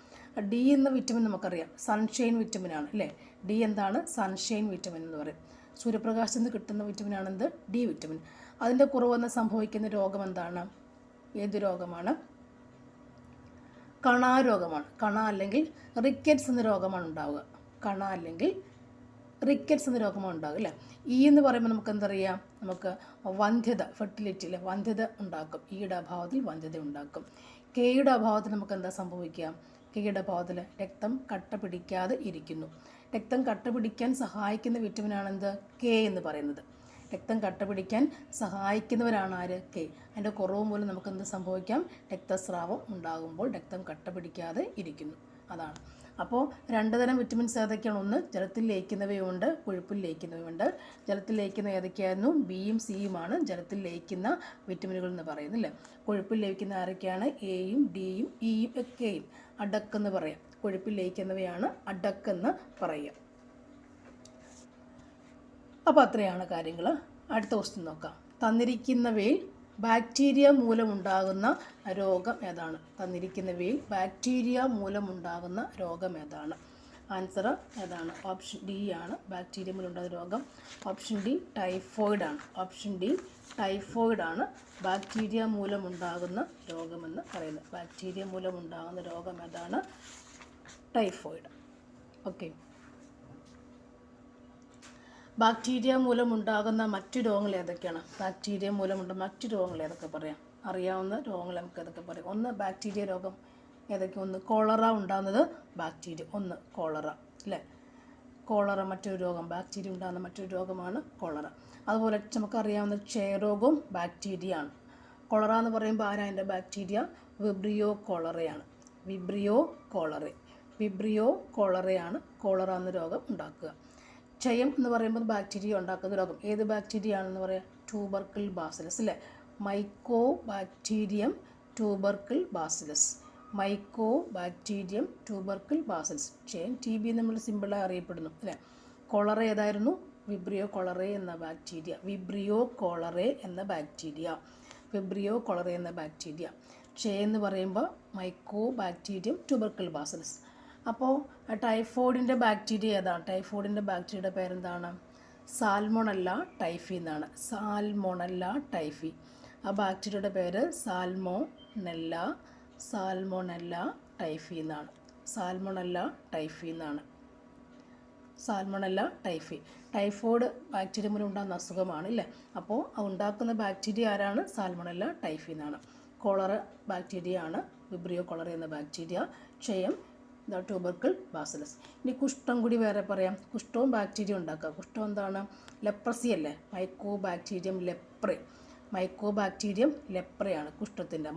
ഡി എന്ന വിറ്റമിൻ നമുക്കറിയാം, സൺഷൈൻ വിറ്റമിനാണ് അല്ലേ. ഡി എന്താണ്, സൺഷൈൻ വിറ്റമിൻ എന്ന് പറയും. സൂര്യപ്രകാശത്തിൽ നിന്ന് കിട്ടുന്ന വിറ്റമിനാണെന്ത്, ഡി വിറ്റമിൻ. അതിൻ്റെ കുറവെന്ന് സംഭവിക്കുന്ന രോഗം എന്താണ്, ഏത് രോഗമാണ്, കണാരോഗമാണ്. കണ അല്ലെങ്കിൽ റിക്കറ്റ്സ് എന്ന രോഗമാണ് ഉണ്ടാവുക. കണ അല്ലെങ്കിൽ റിക്കറ്റ്സ് എന്ന രോഗമാണ് ഉണ്ടാകുക അല്ലേ. ഇ എന്ന് പറയുമ്പോൾ നമുക്ക് എന്തറിയാം, നമുക്ക് വന്ധ്യത, ഫെർട്ടിലിറ്റി അല്ലേ, വന്ധ്യത ഉണ്ടാക്കും. ഇയുടെ അഭാവത്തിൽ വന്ധ്യത ഉണ്ടാക്കും. കെയുടെ അഭാവത്തിൽ നമുക്ക് എന്താ സംഭവിക്കുക, കെയുടെ അഭാവത്തിൽ രക്തം കട്ട പിടിക്കാതെ ഇരിക്കുന്നു. രക്തം കട്ട പിടിക്കാൻ സഹായിക്കുന്ന വിറ്റമിനാണെന്ത്, കെ എന്ന് പറയുന്നത്. രക്തം കട്ട പിടിക്കാൻ സഹായിക്കുന്നവരാണ് ആര്, കെ. അതിൻ്റെ കുറവ് മൂലം നമുക്ക് എന്ത് സംഭവിക്കാം, രക്തസ്രാവം ഉണ്ടാകുമ്പോൾ രക്തം കട്ട പിടിക്കാതെ ഇരിക്കുന്നു. അതാണ്. അപ്പോൾ രണ്ട് തരം വിറ്റമിൻസ് ഏതൊക്കെയാണ്, ഒന്ന് ജലത്തിൽ ലയിക്കുന്നവയുണ്ട്, കൊഴുപ്പിൽ ലയിക്കുന്നവയുണ്ട്. ജലത്തിൽ ലയിക്കുന്ന ഏതൊക്കെയായിരുന്നു, ബിയും സിയുമാണ് ജലത്തിൽ ലയിക്കുന്ന വിറ്റമിനുകൾ എന്ന് പറയുന്നില്ലേ. കൊഴുപ്പിൽ ലയിക്കുന്ന ആരൊക്കെയാണ്, എയും ഡിയും ഇയും കെയും. അഡക്കെന്ന് പറയാം. കൊഴുപ്പിൽ ലയിക്കുന്നവയാണ് അഡക്കെന്ന് പറയുക. അപ്പോൾ അത്രയാണ് കാര്യങ്ങൾ. അടുത്ത ക്വസ്റ്റ്യൻ നോക്കാം. തന്നിരിക്കുന്നവയിൽ ബാക്ടീരിയ മൂലമുണ്ടാകുന്ന രോഗം ഏതാണ്, തന്നിരിക്കുന്നവയിൽ ബാക്ടീരിയ മൂലമുണ്ടാകുന്ന രോഗം ഏതാണ്. ആൻസർ ഏതാണ്, ഓപ്ഷൻ ഡി ആണ്, ബാക്ടീരിയ മൂലമുണ്ടാകുന്ന രോഗം. ഓപ്ഷൻ ഡി ടൈഫോയിഡ് ആണ്. ഓപ്ഷൻ ഡി ടൈഫോയിഡ് ആണ് ബാക്ടീരിയ മൂലമുണ്ടാകുന്ന രോഗമെന്ന് പറയുന്നത്. ബാക്ടീരിയ മൂലമുണ്ടാകുന്ന രോഗം ഏതാണ്, ടൈഫോയിഡ്. ഓക്കെ. ബാക്ടീരിയ മൂലമുണ്ടാകുന്ന മറ്റു രോഗങ്ങൾ ഏതൊക്കെയാണ്, ബാക്ടീരിയ മൂലമുണ്ടാകുന്ന മറ്റു രോഗങ്ങൾ ഏതൊക്കെ പറയാം, അറിയാവുന്ന രോഗങ്ങൾ നമുക്ക് ഏതൊക്കെ പറയാം. ഒന്ന് ബാക്ടീരിയ രോഗം ഏതൊക്കെ, ഒന്ന് കോളറ ഉണ്ടാകുന്നത് ബാക്ടീരിയ, ഒന്ന് കോളറ അല്ലേ. കോളറ മറ്റൊരു രോഗം, ബാക്ടീരിയ ഉണ്ടാകുന്ന മറ്റൊരു രോഗമാണ് കോളറ. അതുപോലെ നമുക്കറിയാവുന്ന ക്ഷയരോഗവും ബാക്ടീരിയ ആണ്. കോളറ എന്ന് പറയുമ്പോൾ ആരാ അതിൻ്റെ ബാക്ടീരിയ, വിബ്രിയോ കോളറയാണ്. വിബ്രിയോ കോളറയാണ് കോളറ എന്ന രോഗം ഉണ്ടാക്കുക. ക്ഷയം എന്ന് പറയുമ്പോൾ ബാക്ടീരിയ ഉണ്ടാക്കുന്ന രോഗം, ഏത് ബാക്ടീരിയ ആണെന്ന് പറയാം, ട്യൂബർക്കിൾ ബാസിലസ് അല്ലേ. Mycobacterium tubercle bacillus. Mycobacterium tubercle bacillus. ക്ഷയം TB നമ്മൾ സിമ്പിളായി അറിയപ്പെടുന്നു അല്ലേ. കോളറ ഏതായിരുന്നു, വിബ്രിയോ കോളറേ എന്ന ബാക്ടീരിയ. വിബ്രിയോ കോളറേ എന്ന ബാക്ടീരിയ. ക്ഷയം എന്ന് പറയുമ്പോൾ മൈക്കോ ബാക്ടീരിയം ട്യൂബർക്കിൾ ബാസിലസ്. അപ്പോൾ ടൈഫോയിഡിൻ്റെ ബാക്ടീരിയ ഏതാണ്, ടൈഫോയിഡിൻ്റെ ബാക്ടീരിയയുടെ പേരെന്താണ്, സാൽമോണല്ല ടൈഫി എന്നാണ്. Salmonella typhi. ആ ബാക്ടീരിയയുടെ പേര് സാൽമോണല്ല ടൈഫി എന്നാണ്. Salmonella typhi. ടൈഫോയിഡ് ബാക്ടീരിയ മൂലം ഉണ്ടാകുന്ന അസുഖമാണ് ഇല്ലേ. അപ്പോൾ ഉണ്ടാക്കുന്ന ബാക്ടീരിയ ആരാണ്, സാൽമോണല്ല ടൈഫി എന്നാണ്. കോളറ ബാക്ടീരിയ ആണ് വിബ്രിയോ കോളറ എന്ന ബാക്ടീരിയ. ക്ഷയം ട്യൂബർക്കിൾ ബാസിലസ്. ഇനി കുഷ്ഠം കൂടി വേറെ പറയാം. കുഷ്ഠവും ബാക്ടീരിയ ഉണ്ടാക്കുക. കുഷ്ഠം എന്താണ്, ലെപ്രസി അല്ലേ. Mycobacterium ലെപ്രയാണ് കുഷ്ഠത്തിൻ്റെ.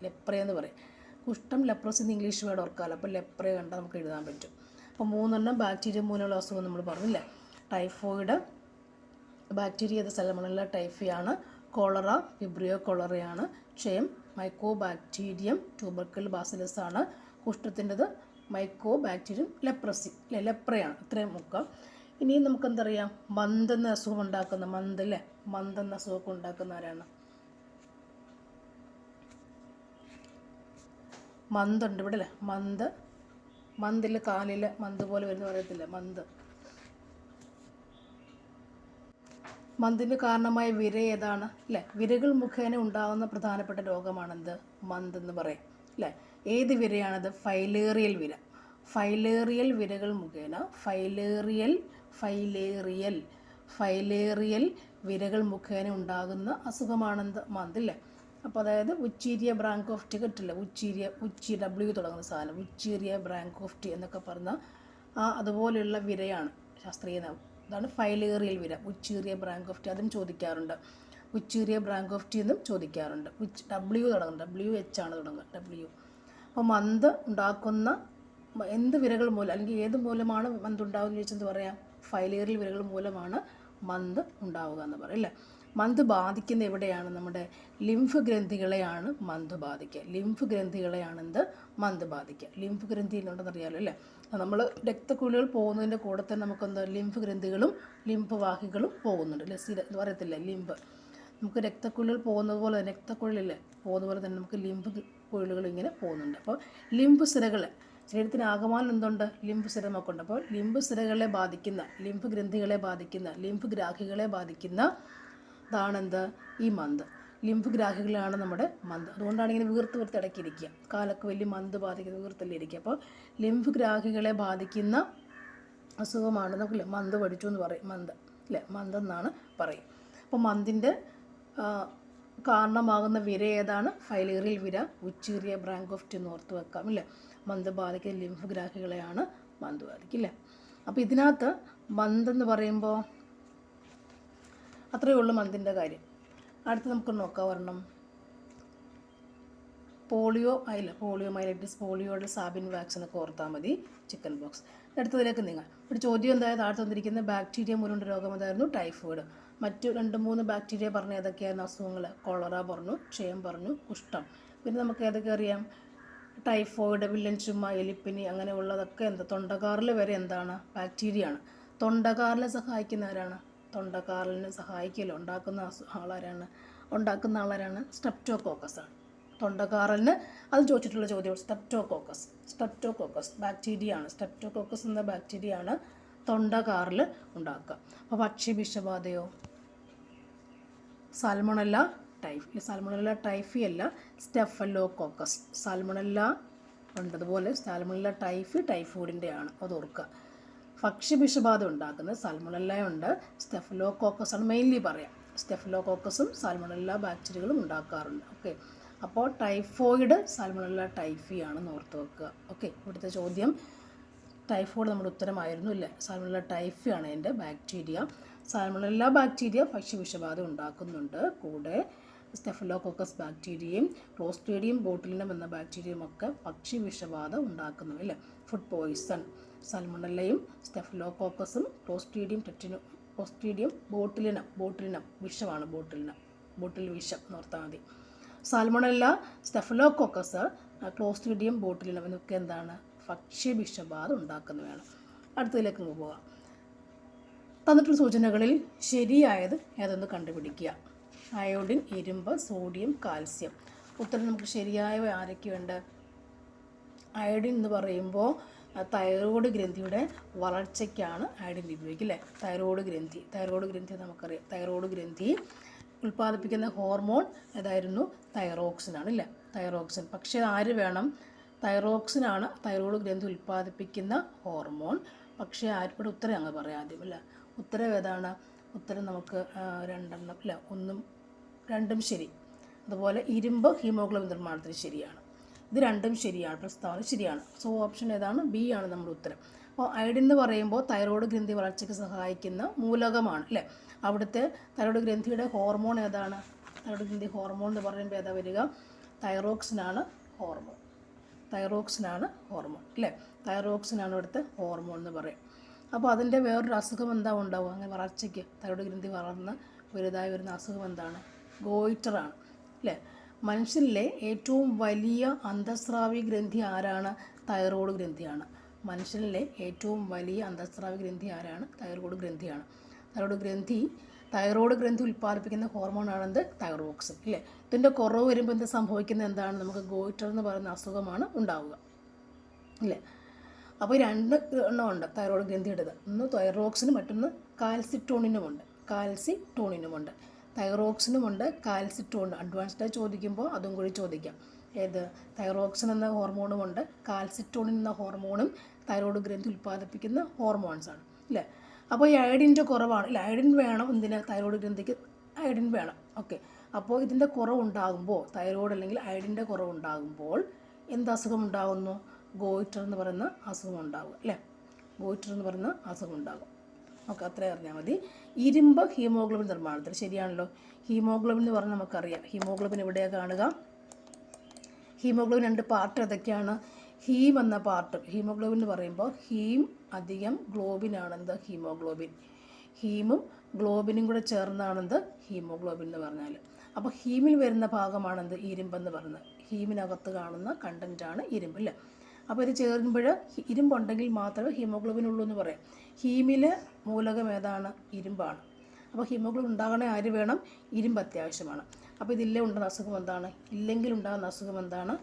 ലെപ്ര എന്ന് പറയും. കുഷ്ഠം ലെപ്രസി എന്ന് ഇംഗ്ലീഷ് വേർഡ് ഓർക്കാമല്ലോ. അപ്പോൾ ലെപ്ര കണ്ടാൽ നമുക്ക് എഴുതാൻ പറ്റും. അപ്പോൾ 3 ബാക്ടീരിയ മൂലമുള്ള അസുഖം നമ്മൾ പറഞ്ഞില്ലേ. ടൈഫോയിഡ് ബാക്ടീരിയ സാൽമോണല്ല ടൈഫിയാണ്. കോളറ വിബ്രിയോ കോളറയാണ്. ക്ഷയം മൈക്കോ ബാക്ടീരിയം ട്യൂബർക്കിൾ ബാസിലസ് ആണ്. കുഷ്ഠത്തിൻ്റെത് മൈക്കോ ബാക്ടീരിയം ലെപ്രയാണ്. ഇത്രയും നോക്കാം. ഇനിയും നമുക്കെന്തറിയാം, മന്ത് എന്ന അസുഖം ഉണ്ടാക്കുന്ന മന്ത് എന്ന അസുഖമൊക്കെ ഉണ്ടാക്കുന്ന ആരാണ്, മന്തുണ്ട് ഇവിടെ അല്ലേ. മന്തിൽ കാലിൽ മന്ത് പോലെ വരുന്ന പറയത്തില്ല, മന്തിന് കാരണമായ വിര ഏതാണ് അല്ലേ. വിരകൾ മുഖേന ഉണ്ടാകുന്ന പ്രധാനപ്പെട്ട രോഗമാണെന്ത്, മന്ത് എന്ന് പറയും അല്ലേ. ഏത് വിരയാണത്, ഫൈലേറിയൽ വിര. ഫൈലേറിയൽ വിരകൾ മുഖേന ഫൈലേറിയൽ വിരകൾ മുഖേന ഉണ്ടാകുന്ന അസുഖമാണെന്ത് മന്ത് അല്ലേ. അപ്പോൾ അതായത് ഉച്ചീരിയ ബ്രാങ്കോഫ്റ്റി കിട്ടില്ല, W തുടങ്ങുന്ന സാധനം, ഉച്ചീരിയ ബ്രാങ്കോഫ്റ്റി എന്നൊക്കെ പറഞ്ഞ അതുപോലെയുള്ള വിരയാണ് ശാസ്ത്രീയ നാമം. അതാണ് ഫൈലേറിയൽ വിര, ഉച്ചീരിയ ബ്രാങ്കോഫ്റ്റി. അതും ചോദിക്കാറുണ്ട്, ഉച്ചീരിയ ബ്രാങ്കോഫ്റ്റി എന്നും ചോദിക്കാറുണ്ട്. W തുടങ്ങുന്നത്, WH ആണ് തുടങ്ങുന്നത്, W. അപ്പോൾ മന്ത് ഉണ്ടാക്കുന്ന എന്ത് വിരകൾ മൂലം അല്ലെങ്കിൽ ഏത് മൂലമാണ് മന്ത് ഉണ്ടാവുക എന്ന് ചോദിച്ചെന്ത് പറയാം, ഫൈലേറിയൽ വിരകൾ മൂലമാണ് മന്ത് ഉണ്ടാവുക എന്ന് പറയും അല്ലേ. മന്ത് ബാധിക്കുന്ന എവിടെയാണ്, നമ്മുടെ ലിംഫ് ഗ്രന്ഥികളെയാണ് മന്ത് ബാധിക്കുക. ലിംഫ് ഗ്രന്ഥികളെയാണ് മന്ത് ബാധിക്കുക. ലിംഫ് ഗ്രന്ഥി ഉണ്ടെന്ന് അറിയാലോ അല്ലേ. നമ്മൾ രക്തക്കുഴലുകൾ പോകുന്നതിൻ്റെ കൂടെ തന്നെ നമുക്കെന്താ ലിംഫ് ഗ്രന്ഥികളും ലിംഫ് വാഹികളും പോകുന്നുണ്ട് അല്ലേ. എന്ന് പറയത്തില്ല ലിംഫ്, നമുക്ക് രക്തക്കുഴലുകൾ പോകുന്നത് പോലെ തന്നെ, രക്തക്കുഴലില്ലേ പോകുന്ന പോലെ തന്നെ നമുക്ക് ലിംഫ് കുഴലുകൾ ഇങ്ങനെ പോകുന്നുണ്ട്. അപ്പോൾ ലിംഫ് സിരകൾ, ശരീരത്തിന് ആകമാനം എന്തുണ്ട്, ലിംഫ് സിരമൊക്കെ ഉണ്ട്. അപ്പോൾ ലിംഫ് സിരകളെ ബാധിക്കുന്ന, ലിംഫ് ഗ്രന്ഥികളെ ബാധിക്കുന്ന, ലിംഫ് ഗ്രാഹികളെ ബാധിക്കുന്ന ഇതാണെന്ത്, ഈ മന്ത്. ലിംഫ് ഗ്രാഹികളാണ് നമ്മുടെ മന്ത്. അതുകൊണ്ടാണ് ഇങ്ങനെ വീർത്ത് ഇടയ്ക്കിരിക്കുക, കാലൊക്കെ വലിയ മന്ത് ബാധിക്കുന്ന വീർത്തല്ലേ ഇരിക്കുക. അപ്പോൾ ലിംഫ് ഗ്രാഹികളെ ബാധിക്കുന്ന അസുഖമാണ് നമുക്കില്ലേ മന്ത് പഠിച്ചു എന്ന് പറയും, മന്ത് അല്ലേ, മന്തെന്നാണ് പറയും. അപ്പോൾ മന്തിൻ്റെ കാരണമാകുന്ന വിര ഏതാണ്, ഫൈലേറിയൽ വിര, ഉച്ചീറിയ ബ്രാങ്കോഫ്റ്റി എന്ന് ഓർത്ത് വെക്കാം ഇല്ലേ. മന്ത് ബാധിക്കുന്ന ലിംഫ് ഗ്രാഹികളെയാണ് മന്ത് ബാധിക്കില്ലേ. അപ്പോൾ ഇതിനകത്ത് മന്തെന്ന് പറയുമ്പോൾ അത്രയേ ഉള്ളൂ മന്തിൻ്റെ കാര്യം. അടുത്ത് നമുക്ക് നോക്കാം ഒരെണ്ണം, പോളിയോ മൈലൈറ്റിസ്, പോളിയോയുടെ സാബിൻ വാക്സിൻ ഒക്കെ ഓർത്താൽ മതി, ചിക്കൻ ബോക്സ്. അടുത്തതിലേക്ക് നീങ്ങാം. ഒരു ചോദ്യം എന്തായാലും താഴെ തന്നിരിക്കുന്ന ബാക്ടീരിയ മൂലമുള്ള രോഗം എന്തായിരുന്നു, ടൈഫോയിഡ്. മറ്റു 2-3 ബാക്ടീരിയ പറഞ്ഞ ഏതൊക്കെയായിരുന്നു അസുഖങ്ങൾ, കോളറ പറഞ്ഞു, ക്ഷയം പറഞ്ഞു, കുഷ്ഠം. പിന്നെ നമുക്ക് ഏതൊക്കെ അറിയാം, ടൈഫോയിഡ്, വില്ലൻ ചുമ, എലിപ്പനി അങ്ങനെയുള്ളതൊക്കെ തൊണ്ടക്കാറിൽ വരെ എന്താണ്, ബാക്ടീരിയ ആണ്. തൊണ്ടക്കാറിനെ സഹായിക്കുന്നവരാണ്, തൊണ്ടക്കാറിന് സഹായിക്കലോ ഉണ്ടാക്കുന്ന ആളാരാണ് സ്ട്രെപ്റ്റോകോക്കസ് ആണ്. തൊണ്ടക്കാറലിന് അത് ചോദിച്ചിട്ടുള്ള ചോദ്യം, സ്ട്രെപ്റ്റോകോക്കസ് ബാക്ടീരിയ ആണ്. സ്ട്രെപ്റ്റോകോക്കസ് എന്ന ബാക്ടീരിയ ആണ് തൊണ്ടക്കാറിൽ ഉണ്ടാക്കുക. അപ്പോൾ പക്ഷി വിഷബാധയോ, സാൽമണല്ല ടൈഫി അല്ല, സ്റ്റെഫലോകോക്കസ്. സാൽമണല്ല ഉണ്ടതുപോലെ സാൽമണല്ല ടൈഫോയിഡിൻ്റെ ആണ്, അത് ഓർക്കുക. ഭക്ഷ്യവിഷബാധ ഉണ്ടാക്കുന്നത് സാൽമണല്ല ഉണ്ട്, സ്റ്റെഫലോകോക്കസ് ആണ് മെയിൻലി പറയാം. സ്റ്റെഫലോകോക്കസും സാൽമണല്ല ബാക്ടീരിയകളും ഉണ്ടാക്കാറുണ്ട്. ഓക്കെ, അപ്പോൾ ടൈഫോയിഡ് സാൽമണല്ല ടൈഫി ആണെന്ന് ഓർത്ത് വെക്കുക. ഓക്കെ, ഇവിടുത്തെ ചോദ്യം ടൈഫോയിഡ് നമ്മുടെ ഉത്തരമായിരുന്നു ഇല്ലേ. സാൽമണല്ല ടൈഫി ആണ് എൻ്റെ ബാക്ടീരിയ. സാൽമണല്ല ബാക്ടീരിയ ഭക്ഷ്യവിഷബാധ ഉണ്ടാക്കുന്നുണ്ട്. കൂടെ സ്റ്റെഫലോകോക്കസ് ബാക്ടീരിയയും ക്ലോസ്ട്രീഡിയം ബോട്ടുലിനം എന്ന ബാക്ടീരിയയും ഒക്കെ ഭക്ഷ്യവിഷബാധ ഉണ്ടാക്കുന്നു അല്ലേ. ഫുഡ് പോയിസൺ, സാൽമണല്ലയും സ്റ്റെഫലോകോക്കസും ക്ലോസ്ട്രീഡിയം ബോട്ടുലിനം വിഷമാണ്, ബോട്ടിൽ വിഷം എന്നോർത്താൽ മതി. സാൽമണല്ല, സ്റ്റെഫലോകോക്കസ്, ക്ലോസ്ട്രീഡിയം ബോട്ടുലിനം എന്നൊക്കെ എന്താണ്, ഭക്ഷ്യവിഷബാധ ഉണ്ടാക്കുന്നവയാണ്. അടുത്തതിലേക്ക് പോകാം. തന്നിട്ടുള്ള സൂചനകളിൽ ശരിയായത് ഏതെന്ന് കണ്ടുപിടിക്കുക. അയോഡിൻ, ഇരുമ്പ്, സോഡിയം, കാൽസ്യം. ഉത്തരം നമുക്ക് ശരിയായവ ആരൊക്കെയുണ്ട്. അയോഡിൻ എന്ന് പറയുമ്പോൾ തൈറോയ്ഡ് ഗ്രന്ഥിയുടെ വളർച്ചയ്ക്കാണ് അയോഡിൻ ഉപയോഗിക്കുക അല്ലേ. തൈറോയ്ഡ് ഗ്രന്ഥി നമുക്കറിയാം. തൈറോയ്ഡ് ഗ്രന്ഥി ഉൽപ്പാദിപ്പിക്കുന്ന ഹോർമോൺ ഏതായിരുന്നു, തൈറോക്സിനാണ് ഇല്ലേ, തൈറോക്സിൻ. പക്ഷേ ആര് വേണം, തൈറോക്സിനാണ് തൈറോയ്ഡ് ഗ്രന്ഥി ഉൽപ്പാദിപ്പിക്കുന്ന ഹോർമോൺ. പക്ഷേ ആർക്കും ഉത്തരം അങ്ങ് പറയാം ആദ്യം അല്ലേ. ഉത്തരം ഏതാണ്, ഉത്തരം നമുക്ക് 2 അല്ല, 2 ശരി. അതുപോലെ ഇരുമ്പ് ഹീമോഗ്ലോബിൻ നിർമ്മാണത്തിന് ശരിയാണ്. ഇത് 2 ശരിയാണ്, പ്രസ്താവന ശരിയാണ്. സോ ഓപ്ഷൻ ഏതാണ്, ബി ആണ് നമ്മുടെ ഉത്തരം. അപ്പോൾ അയോഡിൻ എന്ന് പറയുമ്പോൾ തൈറോയ്ഡ് ഗ്രന്ഥി വളർച്ചയ്ക്ക് സഹായിക്കുന്ന മൂലകമാണ് അല്ലേ. അവിടുത്തെ തൈറോയ്ഡ് ഗ്രന്ഥിയുടെ ഹോർമോൺ ഏതാണ്, തൈറോയ്ഡ് ഗ്രന്ഥി ഹോർമോൺ എന്ന് പറയുമ്പോൾ ഏതാ വരിക, തൈറോക്സിനാണ് ഹോർമോൺ അല്ലേ. തൈറോക്സിനാണ് ഇവിടുത്തെ ഹോർമോൺ എന്ന് പറയും. അപ്പോൾ അതിൻ്റെ വേറൊരു അസുഖം എന്താ ഉണ്ടാവുക, അങ്ങനെ വളർച്ചയ്ക്ക് തൈറോയ്ഡ് ഗ്രന്ഥി വളർന്ന് വലുതായി വരുന്ന അസുഖം എന്താണ്, ഗോയിറ്ററാണ് അല്ലേ. മനുഷ്യനിലെ ഏറ്റവും വലിയ അന്തസ്രാവി ഗ്രന്ഥി ആരാണ്, തൈറോയ്ഡ് ഗ്രന്ഥിയാണ്. മനുഷ്യനിലെ ഏറ്റവും വലിയ അന്തസ്രാവി ഗ്രന്ഥി ആരാണ്, തൈറോയ്ഡ് ഗ്രന്ഥിയാണ്. തൈറോയ്ഡ് ഗ്രന്ഥി ഉൽപ്പാദിപ്പിക്കുന്ന ഹോർമോണാണെന്ത്, തൈറോക്സിൻ ഇല്ലേ. ഇതിൻ്റെ കുറവ് വരുമ്പോൾ എന്ത് സംഭവിക്കുന്നത് എന്താണ്, നമുക്ക് ഗോയിറ്റർ എന്ന് പറയുന്ന അസുഖമാണ് ഉണ്ടാവുക ഇല്ലേ. അപ്പോൾ 2 എണ്ണം ഉണ്ട് തൈറോയ്ഡ് ഗ്രന്ഥിയുടേത്. ഒന്ന് തൈറോക്സിനും മറ്റൊന്ന് കാൽസിറ്റോണിനുമുണ്ട്. തൈറോക്സിനുമുണ്ട്, കാൽസിറ്റോണിനും. അഡ്വാൻസ്ഡായി ചോദിക്കുമ്പോൾ അതും കൂടി ചോദിക്കാം. ഏത്, തൈറോക്സിൻ എന്ന ഹോർമോണുമുണ്ട്, കാൽസിറ്റോണിൻ എന്ന ഹോർമോണും തൈറോയ്ഡ് ഗ്രന്ഥി ഉൽപ്പാദിപ്പിക്കുന്ന ഹോർമോൺസാണ് അല്ലേ. അപ്പോൾ ഈ അയഡിൻ്റെ കുറവാണ്, ഇല്ല അയഡിൻ വേണം, എന്തിന് തൈറോയ്ഡ് ഗ്രന്ഥിക്ക് അയഡിൻ വേണം. ഓക്കെ, അപ്പോൾ ഇതിൻ്റെ കുറവുണ്ടാകുമ്പോൾ, തൈറോയ്ഡ് അല്ലെങ്കിൽ അയഡിൻ്റെ കുറവുണ്ടാകുമ്പോൾ എന്ത് അസുഖം ഉണ്ടാകുന്നു? ഗോയിറ്റർ എന്ന് പറയുന്ന അസുഖം ഉണ്ടാകും അല്ലേ, ഗോയിറ്റർ എന്ന് പറയുന്ന അസുഖം ഉണ്ടാകും. ഓക്കെ, അത്രയും അറിഞ്ഞാൽ മതി. ഇരുമ്പ് ഹീമോഗ്ലോബിൻ നിർമ്മാണത്തിൽ, ശരിയാണല്ലോ. ഹീമോഗ്ലോബിൻ എന്ന് പറഞ്ഞാൽ നമുക്കറിയാം, ഹീമോഗ്ലോബിൻ എവിടെയാണ് കാണുക? ഹീമോഗ്ലോബിൻ 2 പാർട്ട് ഏതൊക്കെയാണ്? ഹീം എന്ന പാർട്ട്, ഹീമോഗ്ലോബിൻ എന്ന് പറയുമ്പോൾ ഹീം അധികം ഗ്ലോബിനാണെന്ത് ഹീമോഗ്ലോബിൻ. ഹീമും ഗ്ലോബിനും കൂടെ ചേർന്നാണെന്ത് ഹീമോഗ്ലോബിൻ എന്ന് പറഞ്ഞാൽ. അപ്പോൾ ഹീമിൽ വരുന്ന ഭാഗമാണെന്ത് ഇരുമ്പെന്ന് പറയുന്നത്. ഹീമിനകത്ത് കാണുന്ന കണ്ടൻറ്റാണ് ഇരുമ്പ് അല്ലേ. അപ്പോൾ ഇത് ചേരുമ്പോൾ ഇരുമ്പുണ്ടെങ്കിൽ മാത്രമേ ഹീമോഗ്ലോബിൻ ഉള്ളൂ എന്ന് പറയാം. ഹീമിലെ മൂലകം ഏതാണ്? ഇരുമ്പാണ്. അപ്പോൾ ഹീമോഗ്ലോബിൻ ഉണ്ടാകണേ ആര് വേണം? ഇരുമ്പ് അത്യാവശ്യമാണ്. അപ്പോൾ ഇതില്ലേ ഉണ്ടാകുന്ന അസുഖം എന്താണ്? ഇല്ലെങ്കിൽ ഉണ്ടാകുന്ന അസുഖം എന്താണ്?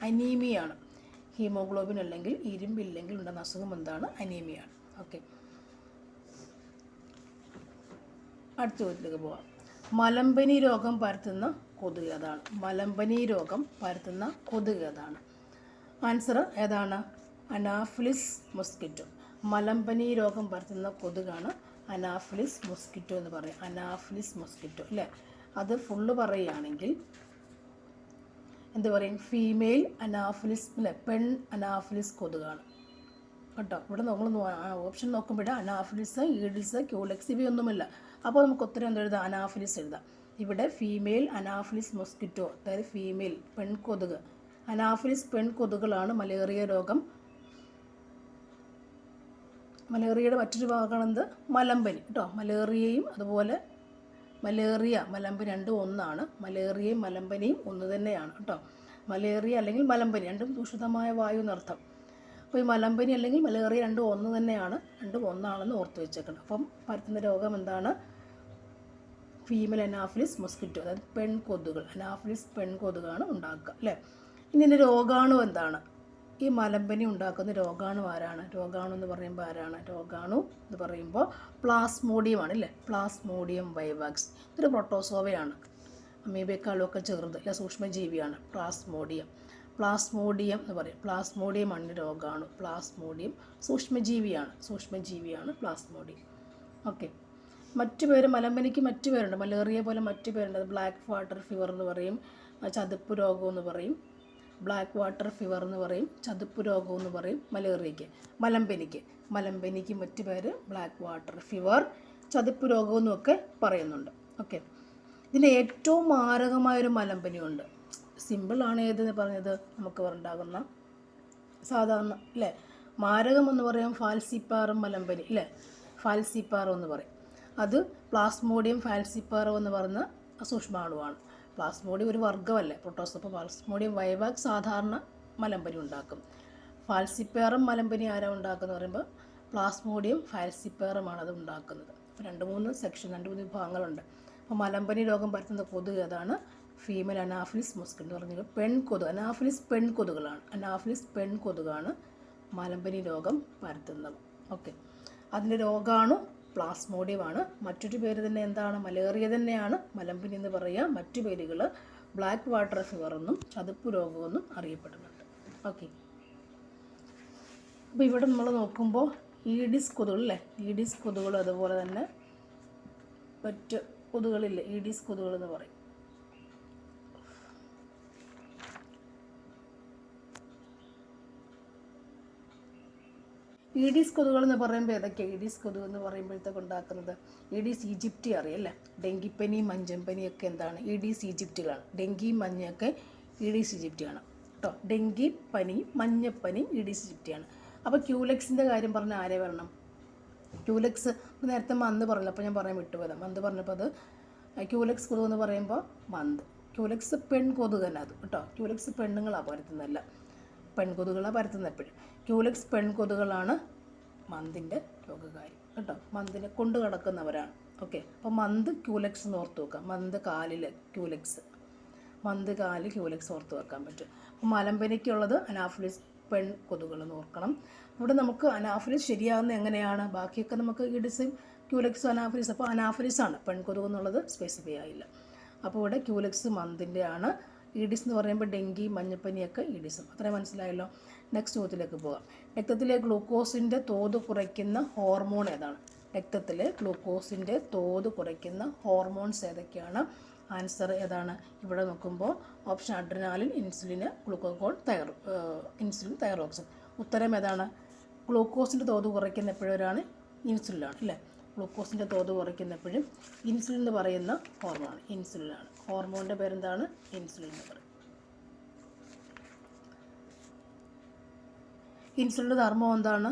അനീമിയാണ്. ഹീമോഗ്ലോബിൻ അല്ലെങ്കിൽ ഇരുമ്പില്ലെങ്കിൽ ഉണ്ടാകുന്ന അസുഖം എന്താണ്? അനീമിയാണ്. ഓക്കെ, അടുത്ത ചോദ്യത്തിലേക്ക് പോവാം. മലമ്പനി രോഗം പരത്തുന്ന കൊതുക് ഏതാണ്? മലമ്പനി രോഗം പരത്തുന്ന കൊതുക് ഏതാണ്? ആൻസർ ഏതാണ്? അനാഫിലിസ് മൊസ്കിറ്റോ. മലമ്പനി രോഗം പരത്തുന്ന കൊതുകാണ് അനാഫിലിസ് മൊസ്കിറ്റോ എന്ന് പറയും. അനാഫിലിസ് മൊസ്കിറ്റോ അല്ലേ. അത് ഫുള്ള് പറയുകയാണെങ്കിൽ എന്ത് പറയും? ഫീമെയിൽ അനാഫിലിസ് അല്ലേ, പെൺ അനാഫിലിസ് കൊതുകാണ് കേട്ടോ. ഇവിടെ നമ്മൾ ഓപ്ഷൻ നോക്കുമ്പോൾ അനാഫിലിസ്, ഈഡിസ്, ക്യൂലെക്സ് ഇവയൊന്നുമില്ല. അപ്പോൾ നമുക്ക് ഉത്തരം എന്താ എഴുതാം? അനാഫിലിസ് എഴുതാം. ഇവിടെ ഫീമെയിൽ അനാഫിലിസ് മൊസ്കിറ്റോ, അതായത് ഫീമെയിൽ പെൺകൊതുക്. അനാഫിലിസ് പെൺകൊതുകുകളാണ് മലേറിയ രോഗം. മലേറിയയുടെ മറ്റൊരു ഭാഗമാണ് എന്ത്? മലമ്പനി കേട്ടോ. മലേറിയയും അതുപോലെ മലേറിയ, മലമ്പനി രണ്ടും ഒന്നാണ്. മലേറിയയും മലമ്പനിയും ഒന്ന് തന്നെയാണ് കേട്ടോ. മലേറിയ അല്ലെങ്കിൽ മലമ്പനി രണ്ടും ദൂഷിതമായ വായു എന്നർത്ഥം. അപ്പോൾ ഈ മലമ്പനി അല്ലെങ്കിൽ മലേറിയ രണ്ടും ഒന്ന് തന്നെയാണ്, രണ്ടും ഒന്നാണെന്ന് ഓർത്ത് വെച്ചേക്കണം. അപ്പം പരത്തുന്ന രോഗം എന്താണ്? ഫീമെയിൽ അനാഫിലിസ് മൊസ്കിറ്റോ, അതായത് പെൺകൊതുകൾ. അനാഫിലിസ് പെൺകൊതുകാണ് ഉണ്ടാക്കുക അല്ലേ. ഇനി ഇതിൻ്റെ രോഗാണു എന്താണ്? ഈ മലമ്പനി ഉണ്ടാക്കുന്ന രോഗാണു ആരാണ്? രോഗാണു എന്ന് പറയുമ്പോൾ ആരാണ്? രോഗാണു എന്ന് പറയുമ്പോൾ പ്ലാസ്മോഡിയമാണ് അല്ലേ. Plasmodium vivax. ഇതൊരു പ്രോട്ടോസോവയാണ്, അമീബയെക്കാളുമൊക്കെ ചെറുത് അല്ല, സൂക്ഷ്മജീവിയാണ് പ്ലാസ്മോഡിയം. പ്ലാസ്മോഡിയം എന്ന് പറയും. പ്ലാസ്മോഡിയമാണ് രോഗാണു. പ്ലാസ്മോഡിയം സൂക്ഷ്മജീവിയാണ് പ്ലാസ്മോഡിയം. ഓക്കെ, മറ്റു പേര് മലമ്പനിക്ക് മറ്റു പേരുണ്ട്. മലേറിയ പോലെ മറ്റു പേരുണ്ട്. ബ്ലാക്ക് വാട്ടർ ഫീവർ എന്ന് പറയും, ചതുപ്പ് രോഗം എന്ന് പറയും. ബ്ലാക്ക് വാട്ടർ ഫീവർ എന്ന് പറയും, ചതുപ്പ് രോഗം എന്ന് പറയും മലേറിയയ്ക്ക്. മലമ്പനിക്ക് മറ്റു പേര് ബ്ലാക്ക് വാട്ടർ ഫീവർ, ചതുപ്പ് രോഗം എന്നൊക്കെ പറയുന്നുണ്ട്. ഓക്കെ, ഇതിൻ്റെ ഏറ്റവും മാരകമായൊരു മലമ്പനിയുണ്ട്. സിമ്പിളാണ് ഏതെന്ന് പറഞ്ഞത്, നമുക്ക് ഉണ്ടാകുന്ന സാധാരണ അല്ലേ. മാരകം എന്ന് പറയും ഫാൽസിപ്പാറും മലമ്പനി അല്ലേ. ഫാൽസിപ്പാറോ എന്ന് പറയും. അത് പ്ലാസ്മോഡിയം ഫാൽസിപ്പാറോ എന്ന് പറയുന്ന സൂക്ഷ്മാണുവാണ്. പ്ലാസ്മോഡിയം ഒരു വർഗ്ഗമല്ലേ, പ്രോട്ടോസോ. അപ്പോൾ പ്ലാസ്മോഡിയം വൈവാക്സ് സാധാരണ മലമ്പനി ഉണ്ടാക്കും. ഫാൽസിപ്പാറും മലമ്പനി ആരാ ഉണ്ടാക്കുന്നത് പറയുമ്പോൾ പ്ലാസ്മോഡിയം ഫാൽസിപ്പാറുമാണ് അത് ഉണ്ടാക്കുന്നത്. 2-3 സെക്ഷൻ, 2-3 വിഭാഗങ്ങളുണ്ട്. അപ്പോൾ മലമ്പനി രോഗം പരത്തുന്ന കൊതുക് ഏതാണ്? ഫീമെയിൽ അനാഫിലിസ് മൊസ്കിറ്റോ എന്ന് പറഞ്ഞാൽ പെൺകൊതുക്. അനാഫിലിസ് പെൺകൊതുകുകളാണ്. അനാഫിലിസ് പെൺകൊതുകാണ് മലമ്പനി രോഗം പരത്തുന്നത്. ഓക്കെ, അതിൻ്റെ രോഗാണു പ്ലാസ്മോഡിയമാണ്. മറ്റൊരു പേര് തന്നെ എന്താണ്? മലേറിയ തന്നെയാണ് മലമ്പനി എന്ന് പറയുക. മറ്റു പേരുകൾ ബ്ലാക്ക് വാട്ടർ ഫീവർ എന്നും ചതുപ്പ് രോഗമെന്നും അറിയപ്പെടുന്നുണ്ട്. ഓക്കെ, അപ്പോൾ ഇവിടെ നമ്മൾ നോക്കുമ്പോൾ ഈഡിസ് കൊതുകൾ അല്ലേ. ഈഡിസ് കൊതുകൾ അതുപോലെ തന്നെ മറ്റ് കൊതുകളില്ലേ, ഈഡിസ് കൊതുകൾ എന്ന് പറയും. ഈഡീസ് കൊതുകുകൾ എന്ന് പറയുമ്പോൾ ഏതൊക്കെയാണ്? ഈഡീസ് കൊതുക് എന്ന് പറയുമ്പോഴത്തേക്ക് ഉണ്ടാക്കുന്നത് ഈഡീസ് ഈജിപ്റ്റി അറിയല്ലേ. ഡെങ്കിപ്പനി, മഞ്ചമ്പനിയൊക്കെ എന്താണ്? ഈഡീസ് ഈജിപ്റ്റുകളാണ്. ഡെങ്കി, മഞ്ഞയൊക്കെ ഈഡീസ് ഈജിപ്റ്റിയാണ് കേട്ടോ. ഡെങ്കി, പനി, മഞ്ഞപ്പനി ഈഡീസ് ഈജിപ്റ്റിയാണ്. അപ്പോൾ ക്യൂലെക്സിൻ്റെ കാര്യം പറഞ്ഞാൽ ആരെ വരണം? ക്യൂലെക്സ് നേരത്തെ മന്ത് പറഞ്ഞല്ലോ, അപ്പോൾ ഞാൻ പറയാൻ വിട്ടുപോയതാണ്. മന്ത് പറഞ്ഞപ്പോൾ അത് ക്യൂലെക്സ് കൊതുക് എന്ന് പറയുമ്പോൾ മന്ത്. ക്യൂലെക്സ് പെൺകൊതുക് തന്നെ അത് കേട്ടോ. ക്യൂലെക്സ് പെണ്ണുങ്ങളാണ് പരത്തുന്നതല്ല, പെൺകൊതുകുകളാണ് പരത്തുന്നത് എപ്പോഴും. ക്യൂലെക്സ് പെൺകൊതുകുകളാണ് മന്തിൻ്റെ രോഗകാരി കേട്ടോ. മന്തിനെ കൊണ്ട് കിടക്കുന്നവരാണ്. ഓക്കെ, അപ്പോൾ മന്ത് ക്യൂലെക്സ് എന്ന് ഓർത്ത് വെക്കാം. മന്ത് കാലിൽ ക്യൂലെക്സ്, മന്ത് കാല് ക്യൂലെക്സ് ഓർത്ത് വെക്കാൻ പറ്റും. അപ്പോൾ മലമ്പനിക്കുള്ളത് അനാഫിലിസ് പെൺകൊതുകുകൾ എന്ന് ഓർക്കണം. ഇവിടെ നമുക്ക് അനാഫിലിസ് ശരിയാകുന്നത് എങ്ങനെയാണ്? ബാക്കിയൊക്കെ നമുക്ക് ഈഡിസും ക്യൂലെക്സും അനാഫിലിസ്. അപ്പോൾ അനാഫിലിസാണ് പെൺകൊതുക് എന്നുള്ളത് സ്പെസിഫൈ ആയില്ല. അപ്പോൾ ഇവിടെ ക്യൂലെക്സ് മന്തിൻ്റെ ആണ്. ഈഡിസ് എന്ന് പറയുമ്പോൾ ഡെങ്കി, മഞ്ഞപ്പനിയൊക്കെ ഈഡിസും. അത്രയും മനസ്സിലായല്ലോ. നെക്സ്റ്റ് ചോദ്യത്തിലേക്ക് പോകാം. രക്തത്തിലെ ഗ്ലൂക്കോസിൻ്റെ തോത് കുറയ്ക്കുന്ന ഹോർമോൺ ഏതാണ്? രക്തത്തിൽ ഗ്ലൂക്കോസിൻ്റെ തോത് കുറയ്ക്കുന്ന ഹോർമോൺസ് ഏതൊക്കെയാണ്? ആൻസർ ഏതാണ്? ഇവിടെ നോക്കുമ്പോൾ option adrenaline, insulin, glucagon, insulin, thyroxine. ഉത്തരം ഏതാണ്? ഗ്ലൂക്കോസിൻ്റെ തോത് കുറയ്ക്കുന്ന എപ്പോഴാണ്? ഇൻസുലിനാണ് അല്ലേ? ഗ്ലൂക്കോസിൻ്റെ തോത് കുറയ്ക്കുന്നപ്പോഴും ഇൻസുലിൻ എന്ന് പറയുന്ന ഹോർമോൺ ഇൻസുലിനാണ്. ഹോർമോണിൻ്റെ പേരെന്താണ്? ഇൻസുലിൻ എന്ന് പറയും. ഇൻസുലിൻ്റെ ധർമ്മം എന്താണ്?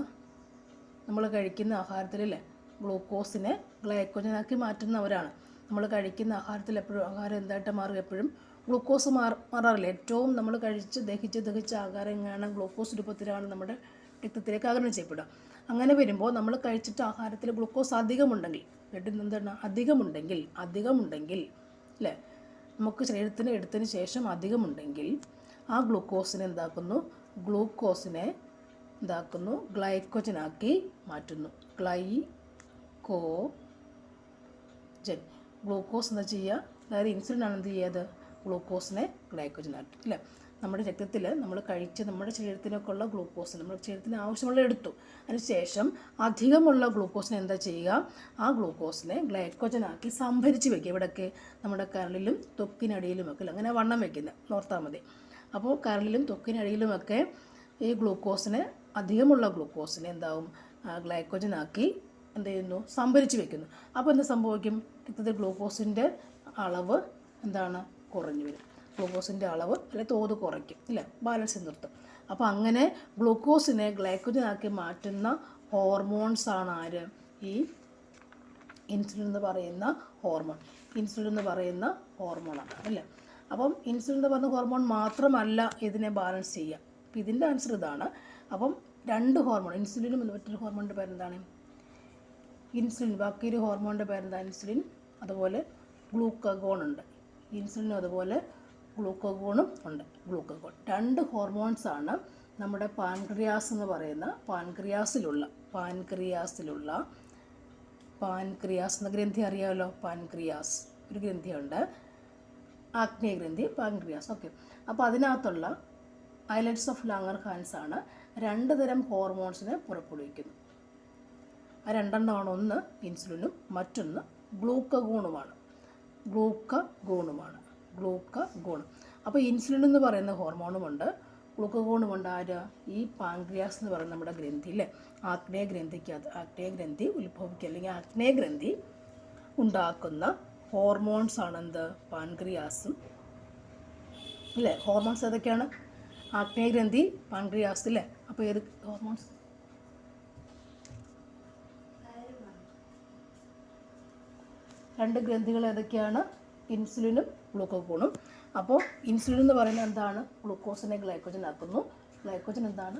നമ്മൾ കഴിക്കുന്ന ആഹാരത്തിലല്ലേ ഗ്ലൂക്കോസിനെ ഗ്ലൈക്കോജനാക്കി മാറ്റുന്നവരാണ്. നമ്മൾ കഴിക്കുന്ന ആഹാരത്തിൽ എപ്പോഴും ആഹാരം എന്തായിട്ട് മാറും? എപ്പോഴും ഗ്ലൂക്കോസ് മാറാറില്ല. ഏറ്റവും നമ്മൾ ദഹിച്ച ആഹാരം എങ്ങനെയാണ്? ഗ്ലൂക്കോസ് രൂപത്തിലാണ് നമ്മുടെ രക്തത്തിലേക്ക് ആഗിരണം ചെയ്യപ്പെടുക. അങ്ങനെ വരുമ്പോൾ നമ്മൾ കഴിച്ചിട്ട് ആഹാരത്തിൽ ഗ്ലൂക്കോസ് അധികമുണ്ടെങ്കിൽ, ബ്ലഡിൽ എന്താണ് അധികമുണ്ടെങ്കിൽ അല്ലേ, നമുക്ക് ശരീരത്തിന് എടുത്തതിന് ശേഷം അധികമുണ്ടെങ്കിൽ ആ ഗ്ലൂക്കോസിനെ ഗ്ലൈക്കോജനാക്കി മാറ്റുന്നു. ഗ്ലൈക്കോജൻ. ഗ്ലൂക്കോസ് എന്താ ചെയ്യുക? അതായത് ഇൻസുലിനാണ് എന്ത് ചെയ്യാത്? ഗ്ലൂക്കോസിനെ ഗ്ലൈക്കോജനാക്കി അല്ലേ. നമ്മുടെ രക്തത്തിൽ നമ്മൾ കഴിച്ച് നമ്മുടെ ശരീരത്തിനൊക്കെ ഉള്ള ഗ്ലൂക്കോസ് നമ്മുടെ ശരീരത്തിന് ആവശ്യമുള്ള എടുത്തു. അതിനുശേഷം അധികമുള്ള ഗ്ലൂക്കോസിനെ എന്താ ചെയ്യുക? ആ ഗ്ലൂക്കോസിനെ ഗ്ലൈക്കോജനാക്കി സംഭരിച്ച് വയ്ക്കുക. ഇവിടെയൊക്കെ നമ്മുടെ കരളിലും ത്വക്കിനടിയിലുമൊക്കെ അങ്ങനെ വണ്ണം വയ്ക്കുന്നത് ഓർത്താൽ മതി. അപ്പോൾ കരളിലും ത്വക്കിനടിയിലുമൊക്കെ ഈ അധികമുള്ള ഗ്ലൂക്കോസിനെ എന്താവും? ഗ്ലൈക്കോജനാക്കി എന്ത് ചെയ്യുന്നു? സംഭരിച്ച് വയ്ക്കുന്നു. അപ്പോൾ എന്ത് സംഭവിക്കും? രക്തത്തിൽ ഗ്ലൂക്കോസിൻ്റെ അളവ് എന്താണ്? കുറഞ്ഞു വരും. ഗ്ലൂക്കോസിൻ്റെ അളവ് അല്ലെങ്കിൽ തോത് കുറയ്ക്കും ഇല്ലേ, ബാലൻസ് നിർത്തും. അപ്പോൾ അങ്ങനെ ഗ്ലൂക്കോസിനെ ഗ്ലൈക്കോജനാക്കി മാറ്റുന്ന ഹോർമോൺസാണ് ആര്? ഈ ഇൻസുലിൻ എന്ന് പറയുന്ന ഹോർമോണാണ് അല്ലേ. അപ്പം ഇൻസുലിൻ എന്ന് പറയുന്ന ഹോർമോൺ മാത്രമല്ല ഇതിനെ ബാലൻസ് ചെയ്യുക. അപ്പോൾ ഇതിൻ്റെ ആൻസർ ഇതാണ്. അപ്പം 2 ഹോർമോൺ, ഇൻസുലിനും മറ്റൊരു ഹോർമോണിൻ്റെ പേരെന്താണ്? ഇൻസുലിൻ. ബാക്കിയൊരു ഹോർമോണിൻ്റെ പേരെന്താണ്? ഇൻസുലിൻ. അതുപോലെ ഗ്ലൂക്കഗോൺ ഉണ്ട്. ഇൻസുലിനും അതുപോലെ ഗ്ലൂക്കഗോണും ഉണ്ട്. 2 ഹോർമോൺസാണ് നമ്മുടെ പാൻക്രിയാസ് എന്ന് പറയുന്ന പാൻക്രിയാസ് എന്ന ഗ്രന്ഥി അറിയാമല്ലോ. പാൻക്രിയാസ് ഒരു ഗ്രന്ഥിയുണ്ട്, ആഗ്നേയ ഗ്രന്ഥി, പാൻക്രിയാസ്. ഓക്കെ. അപ്പോൾ അതിനകത്തുള്ള ഐലറ്റ്സ് ഓഫ് ലാംഗർഹാൻസ് ആണ് 2 തരം ഹോർമോൺസിനെ പുറപ്പെടുവിക്കുന്നത്. ആ 2 ഒന്ന് ഇൻസുലിനും മറ്റൊന്ന് ഗ്ലൂക്കഗോണുമാണ്. അപ്പോൾ ഇൻസുലിൻ എന്ന് പറയുന്ന ഹോർമോണുമുണ്ട്, ഗ്ലൂക്കഗോണുമുണ്ട്. ഈ പാൻക്രിയാസ് എന്ന് പറയുന്ന നമ്മുടെ ഗ്രന്ഥി അല്ലേ, ആഗ്നേയ ഗ്രന്ഥി ഉത്ഭവിക്കുക അല്ലെങ്കിൽ ആഗ്നേയ ഗ്രന്ഥി ഉണ്ടാക്കുന്ന ഹോർമോൺസ് ആണെന്ത്? പാൻക്രിയാസും അല്ലേ. ഹോർമോൺസ് ഏതൊക്കെയാണ്? ആഗ്നേയ ഗ്രന്ഥി, പാൻക്രിയാസ് അല്ലേ. അപ്പോൾ ഏത് ഹോർമോൺസ്? 2 ഗ്രന്ഥികൾ ഏതൊക്കെയാണ്? ഇൻസുലിനും ഗ്ലൂക്കഗോണും. അപ്പോൾ ഇൻസുലിൻ എന്ന് പറയുന്നത് എന്താണ്? ഗ്ലൂക്കോസിനെ ഗ്ലൈക്കോജൻ ആക്കുന്നു. ഗ്ലൈക്കോജൻ എന്താണ്?